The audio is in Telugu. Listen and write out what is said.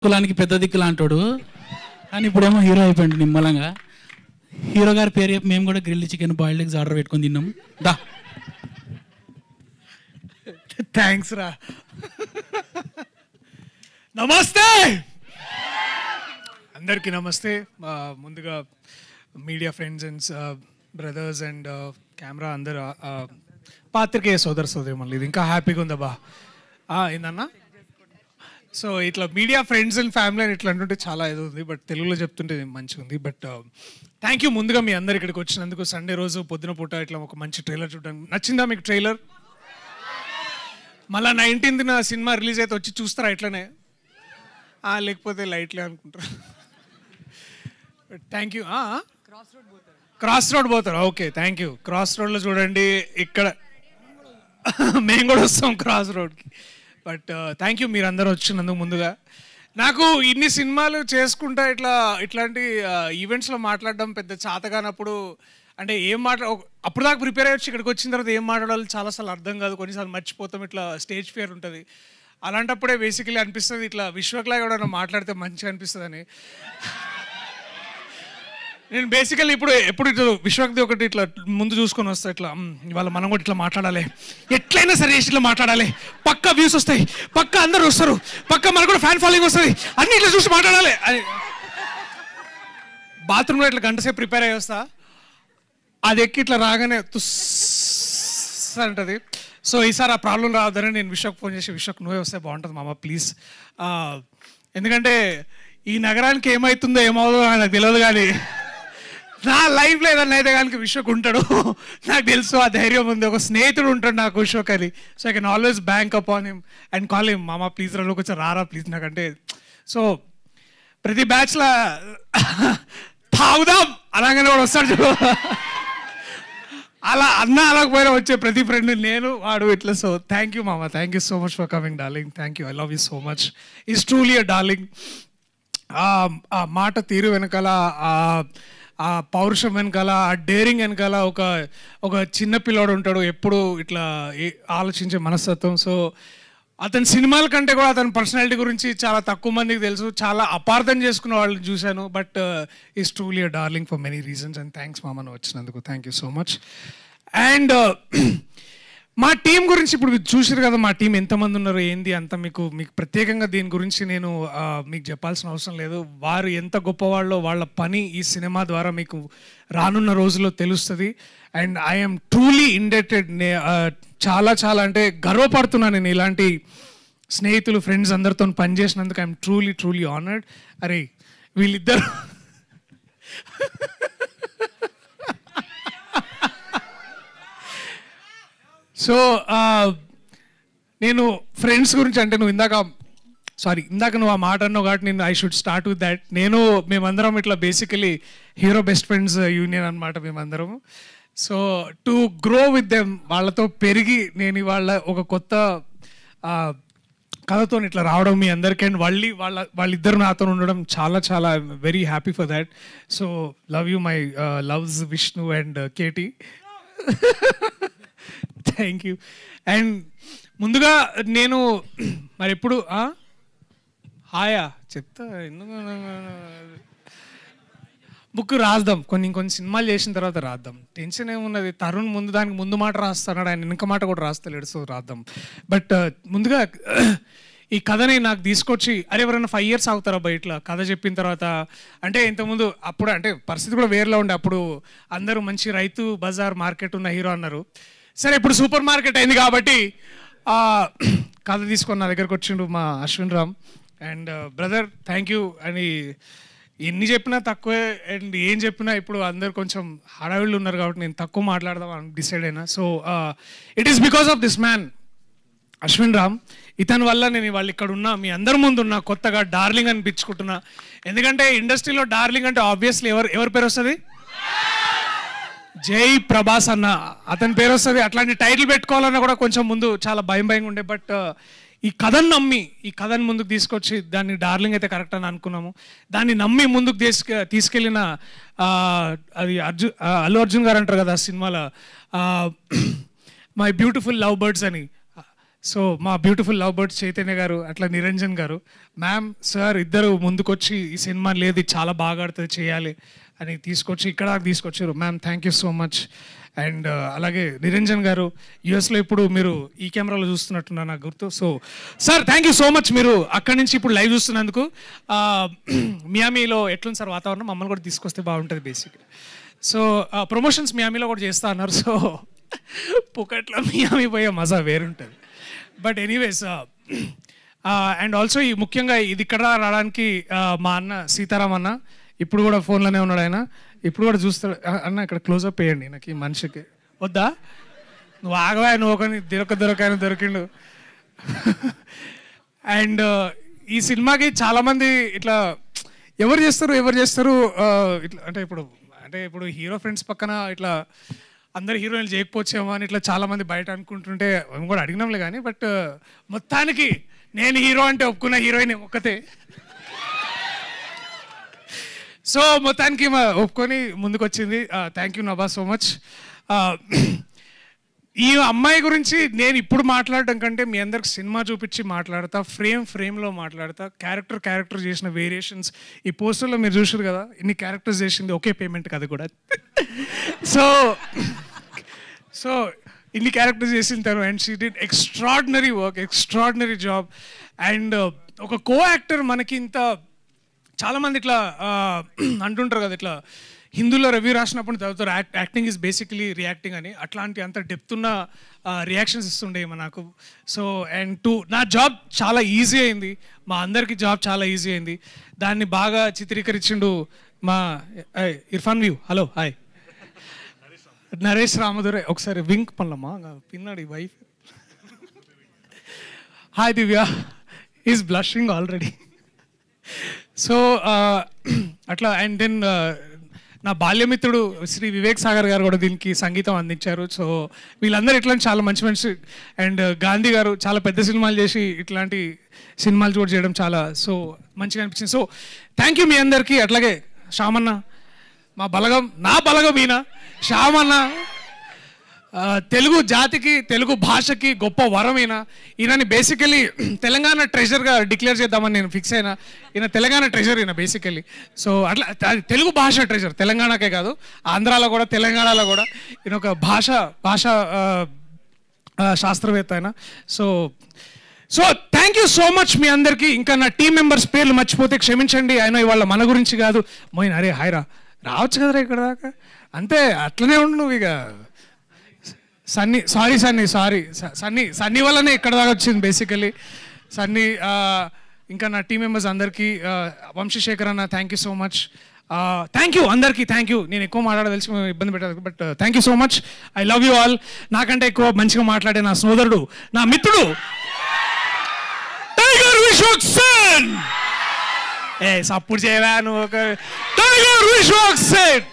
కులానికి పెద్ద దిక్కులు అంటాడు, కానీ ఇప్పుడేమో హీరో అయిపోయింది నిమ్మలంగా. హీరో గారి పేరు చెప్పి మేము కూడా grill chicken boiled eggs order పెట్టుకొని తిన్నాం. దా థ్యాంక్స్ రా. నమస్తే అందరికీ నమస్తే. ముందుగా media friends and brothers and camera అందరు పాత్రికేయ సోదర సోదరి మళ్ళీ ఇది ఇంకా హ్యాపీగా ఉందబ్బా. ఏందన్నా సో ఇట్లా మీడియా ఫ్రెండ్స్ అండ్ ఫ్యామిలీ అని ఇట్లా అంటుంటే చాలా ఇది ఉంది, బట్ తెలుగులో చెప్తుంటే మంచిగా ఉంది. బట్ థ్యాంక్ యూ ముందుగా మీ అందరు ఇక్కడికి వచ్చినందుకు. సండే రోజు పొద్దున పూట ఇట్లా ఒక మంచి ట్రైలర్ చూడడానికి నచ్చిందా మీకు ట్రైలర్? మళ్ళీ 19th సినిమా రిలీజ్ అయితే వచ్చి చూస్తారా ఇట్లనే, లేకపోతే లైట్లే అనుకుంటారు? Thank you. క్రాస్ రోడ్ పోతారు, ఓకే థ్యాంక్ యూ. క్రాస్ రోడ్లో చూడండి, ఇక్కడ మేము కూడా వస్తాం క్రాస్ రోడ్కి. బట్ థ్యాంక్ యూ మీరు అందరూ వచ్చినందుకు. ముందుగా నాకు ఇన్ని సినిమాలు చేసుకుంటా ఇట్లాంటి ఈవెంట్స్లో మాట్లాడడం పెద్ద చేతగానప్పుడు, అంటే ఏం అప్పుడు దాకా ప్రిపేర్ అయ్యొచ్చు, ఇక్కడికి వచ్చిన తర్వాత ఏం మాట్లాడాలి చాలాసార్లు అర్థం కాదు, కొన్నిసార్లు మర్చిపోతాం, ఇట్లా స్టేజ్ ఫియర్ ఉంటుంది. అలాంటప్పుడే బేసికలీ అనిపిస్తుంది ఇట్లా విశ్వక్లా కూడా మాట్లాడితే మంచిగా అనిపిస్తుందని. నేను బేసికల్లీ ఎప్పుడు ఇట్లా విశ్వక్ది ఒకటి ఇట్లా ముందు చూసుకొని వస్తా, ఇట్లా ఇవాళ మనం కూడా ఇట్లా మాట్లాడాలి, ఎట్లయినా సరే ఇట్లా మాట్లాడాలి, పక్కా వ్యూస్ వస్తాయి, పక్కా అందరూ వస్తారు, పక్కా మనకు కూడా ఫ్యాన్ ఫాలోయింగ్ వస్తుంది, అన్ని ఇట్లా చూసి మాట్లాడాలి అని బాత్రూంలో ఇట్లా గంట సేపు ప్రిపేర్ అయ్యి వస్తా. అది ఎక్కి ఇట్లా రాగానే తుస్ అంటది. సో ఈసారి ఆ ప్రాబ్లం రావద్దని నేను విశ్వక్ ఫోన్ చేసి, విశ్వక్ నువ్వే వస్తే బాగుంటుంది మామ ప్లీజ్, ఎందుకంటే ఈ నగరానికి ఏమవుతుందో ఏమవుతుందో నాకు తెలియదు, కానీ నా లైఫ్లో ఏదన్నా అయితే కానీ విశ్వక్ ఉంటాడు, నాకు తెలుసు, ఆ ధైర్యం ఉంది. ఒక స్నేహితుడు ఉంటాడు నాకు విశ్వక్ అని. So I can always bank up on him and call him మామ ప్లీజ్ రా, కొంచెం రారా ప్లీజ్ నాకంటే. సో ప్రతి బ్యాచ్లో తాగుదాం అలాగనే వాడు వస్తాడు చూడు, అలా అన్న అలాగపోయినా వచ్చే ప్రతి ఫ్రెండ్ నేను వాడు ఇట్లా. సో థ్యాంక్ యూ మామ, thank you so much for coming darling, thank you, I love you so much, is truly a darling. ఆ మాట తీరు వెనకాల, ఆ పౌరుషం వెనకాల, ఆ డేరింగ్ వెనకాల ఒక చిన్న పిల్లోడు ఉంటాడు, ఎప్పుడు ఇట్లా ఆలోచించే మనస్తత్వం. సో అతని సినిమాల కంటే కూడా అతని పర్సనాలిటీ గురించి చాలా తక్కువ మందికి తెలుసు, చాలా అపార్థం చేసుకున్న వాళ్ళని చూశాను. But is truly a darling for many reasons and thanks మామను వచ్చినందుకు, thank you so much. And మా టీం గురించి ఇప్పుడు మీరు చూసారు కదా, మా టీం ఎంతమంది ఉన్నారు ఏంది అంత మీకు ప్రత్యేకంగా దీని గురించి నేను మీకు చెప్పాల్సిన అవసరం లేదు. వారు ఎంత గొప్పవాళ్ళో వాళ్ళ పని ఈ సినిమా ద్వారా మీకు రానున్న రోజుల్లో తెలుస్తుంది. అండ్ ఐఎమ్ ట్రూలీ ఇండెటెడ్, చాలా చాలా అంటే గర్వపడుతున్నాను నేను ఇలాంటి స్నేహితులు ఫ్రెండ్స్ అందరితో పనిచేసినందుకు. I'm truly truly honoured. అరే వీళ్ళిద్దరు సో నేను ఫ్రెండ్స్ గురించి అంటే ఇందాక నువ్వు ఆ మాట అన్నావు కాబట్టి నేను I should start with that. మేమందరం ఇట్లా basically hero best friends union అనమాట మేమందరము. So to grow with them, వాళ్ళతో పెరిగి నేను ఇవాళ ఒక కొత్త కథతో ఇట్లా రావడం మీ అందరికీ, అండ్ వాళ్ళిద్దరు నాతో ఉండడం చాలా చాలా very happy for that. So love you my loves Vishnu and KT, thank you. And ముందుగా నేను మరి ఎప్పుడు హాయా చెప్తా, ఎందుకు బుక్ రాద్దాం, కొన్ని సినిమాలు చేసిన తర్వాత రాద్దాం, టెన్షన్ ఏమున్నది. తరుణ్ దానికి ముందు మాట రాస్తున్నాడు, ఆయన వెనక మాట కూడా రాస్తలేడు, సో రాద్దాం. బట్ ముందుగా ఈ కథని నాకు తీసుకొచ్చి, అరే ఎవరైనా 5 years అవుతారా బయట ఇట్లా కథ చెప్పిన తర్వాత, అంటే ఇంతకుముందు అప్పుడు అంటే పరిస్థితి కూడా వేరేలా ఉండే, అప్పుడు అందరూ మంచి రైతు బజార్ మార్కెట్ ఉన్న హీరో అన్నారు. సరే ఇప్పుడు సూపర్ మార్కెట్ అయింది కాబట్టి కథ తీసుకొని నా దగ్గరకు వచ్చిండు మా Ashwin Ram. And brother thank you అని ఎన్ని చెప్పినా తక్కువే, అండ్ ఏం చెప్పినా ఇప్పుడు అందరు కొంచెం హడావిళ్ళు ఉన్నారు కాబట్టి నేను తక్కువ మాట్లాడదాం అని డిసైడ్ అయినా. So it is because of this man Ashwin Ram. ఇతని వల్ల నేను వాళ్ళు ఇక్కడ ఉన్నా, మీ అందరి ముందు ఉన్నా, కొత్తగా డార్లింగ్ అనిపించుకుంటున్నా. ఎందుకంటే ఇండస్ట్రీలో డార్లింగ్ అంటే ఆబ్వియస్లీ ఎవరి పేరు వస్తుంది? జై ప్రభాస్ అన్న, అతని పేరు వస్తుంది. అట్లాంటి టైటిల్ పెట్టుకోవాలన్నా కూడా కొంచెం ముందు చాలా భయంగా ఉండే. బట్ ఈ కథను నమ్మి ఈ కథను ముందుకు తీసుకొచ్చి దాన్ని డార్లింగ్ అయితే కరెక్ట్ అని అనుకున్నాము. దాన్ని నమ్మి ముందుకు తీసుకెళ్ళిన అది అల్లు అర్జున్ గారు అంటారు కదా సినిమాలో, మై బ్యూటిఫుల్ లవ్ బర్డ్స్ అని. సో మా బ్యూటిఫుల్ లవ్ బర్డ్స్ చైతన్య గారు, అట్లా నిరంజన్ గారు, మ్యామ్, సార్ ఇద్దరు ముందుకొచ్చి ఈ సినిమా లేదు చాలా బాగా ఆడుతుంది చేయాలి అని తీసుకొచ్చి ఇక్కడ తీసుకొచ్చారు. Ma'am thank you so much. And అలాగే నిరంజన్ గారు యుఎస్లో ఇప్పుడు మీరు ఈ కెమెరాలో చూస్తున్నట్టున్నారు నాకు గుర్తు. So sir thank you so much, మీరు అక్కడి నుంచి ఇప్పుడు లైవ్ చూస్తున్నందుకు. మియామీలో ఎట్లుంది సార్ వాతావరణం? మమ్మల్ని కూడా తీసుకొస్తే బాగుంటుంది బేసిక్. సో ప్రమోషన్స్ మియామీలో కూడా చేస్తా అన్నారు. సో పుకట్లో మియామీ పోయే మజా వేరుంటుంది. బట్ ఎనీవేస్ అండ్ ఆల్సో ఈ ముఖ్యంగా ఇది ఇక్కడ రావడానికి మా అన్న సీతారాం అన్న ఇప్పుడు కూడా ఫోన్లోనే ఉన్నాడు. ఆయన ఇప్పుడు కూడా చూస్తాడు. అన్న ఇక్కడ క్లోజప్ వేయండి నాకు ఈ మనిషికి. వద్దా? నువ్వు ఆగవా, నువ్వు ఒకని దొరకాయన దొరికిండు. అండ్ ఈ సినిమాకి చాలామంది ఇట్లా ఎవరు చేస్తారు ఇట్లా అంటే ఇప్పుడు హీరో ఫ్రెండ్స్ పక్కన ఇట్లా అందరు హీరోయిన్లు చేయకపోవచ్చేమో అని ఇట్లా చాలామంది బయట అనుకుంటుంటే మేము కూడా అడిగినాంలే కానీ, బట్ మొత్తానికి నేను హీరో అంటే ఒప్పుకున్న హీరోయిన్ ఒక్కతే. సో మొత్తానికి ఒప్పుకొని ముందుకు వచ్చింది. Thank you Nabha so much. ఈ అమ్మాయి గురించి నేను ఇప్పుడు మాట్లాడడం కంటే మీ అందరికి సినిమా చూపించి మాట్లాడతా, ఫ్రేమ్లో మాట్లాడతా, క్యారెక్టర్ చేసిన వేరియేషన్స్. ఈ పోస్టర్లో మీరు చూసారు కదా, ఇన్ని క్యారెక్టర్స్ చేసింది ఒకే పేమెంట్ కదా కూడా. సో ఇన్ని క్యారెక్టర్స్ చేసిన తను, and she did extraordinary work, extraordinary job. And ఒక కో యాక్టర్ మనకి ఇంత చాలామంది ఇట్లా అంటుంటారు కదా, ఇట్లా హిందీలో రివ్యూ రాసినప్పుడు చదువుతారు యాక్టింగ్ ఈజ్ బేసికలీ రియాక్టింగ్ అని. అట్లాంటి అంత డెప్త్ ఉన్న రియాక్షన్స్ ఇస్తుండే నాకు. సో అండ్ నా జాబ్ చాలా ఈజీ అయింది, మా అందరికీ జాబ్ చాలా ఈజీ అయింది. దాన్ని బాగా చిత్రీకరించిండు మా ఇర్ఫాన్ వ్యూ. Hello hi Naresh Ramadurai. ఒకసారి వింక్ పనులమ్మా పిన్నాడు ఈ wife. Hi Divya, is blushing already. So అట్లా. అండ్ దెన్ నా బాల్యమిత్రుడు శ్రీ వివేక్ సాగర్ గారు కూడా దీనికి సంగీతం అందించారు. సో వీళ్ళందరూ ఇట్లాంటి చాలా మంచి అండ్ గాంధీ గారు చాలా పెద్ద సినిమాలు చేసి ఇట్లాంటి సినిమాలు కూడా చేయడం చాలా సో మంచిగా అనిపించింది. సో థ్యాంక్ యూ మీ అందరికీ. అట్లాగే శ్యామన్న, మా బలగం, నా బలగం ఈయన శ్యామన్న, తెలుగు జాతికి తెలుగు భాషకి గొప్ప వరం ఈయనని బేసికలీ తెలంగాణ ట్రెజర్గా డిక్లేర్ చేద్దామని నేను ఫిక్స్ అయినా. ఈయన తెలంగాణ ట్రెజర్ ఈయన బేసికలీ. సో అట్లా తెలుగు భాష ట్రెజర్, తెలంగాణకే కాదు ఆంధ్రాలో కూడా తెలంగాణలో కూడా ఈయన ఒక భాష శాస్త్రవేత్త ఆయన. So thank you so much మీ అందరికీ. ఇంకా నా టీం మెంబర్స్ పేర్లు మర్చిపోతే క్షమించండి. ఆయన ఇవాళ మన గురించి కాదు. మోయిన్ అరే హాయ్రా, రావచ్చు కదరా ఇక్కడ దాకా, అంతే అట్లనే ఉండు నువ్వు. ఇక సన్నీ వల్లనే ఇక్కడ దాకా వచ్చింది బేసికలీ. సన్నీ, ఇంకా నా టీం మెంబర్స్ అందరికీ, వంశీశేఖర్ అన్న thank you so much. Thank you అందరికీ, థ్యాంక్ యూ. నేను ఎక్కువ మాట్లాడదలిసి ఇబ్బంది పెట్టాను, but thank you so much. I love you all. నాకంటే ఎక్కువ మంచిగా మాట్లాడే నా సోదరుడు, నా మిత్రుడు టైగర్ విశ్వక్సేన్. సపోర్ట్ చేయవా నువ్వు? ఒక టైగర్ విశ్వక్సేన్.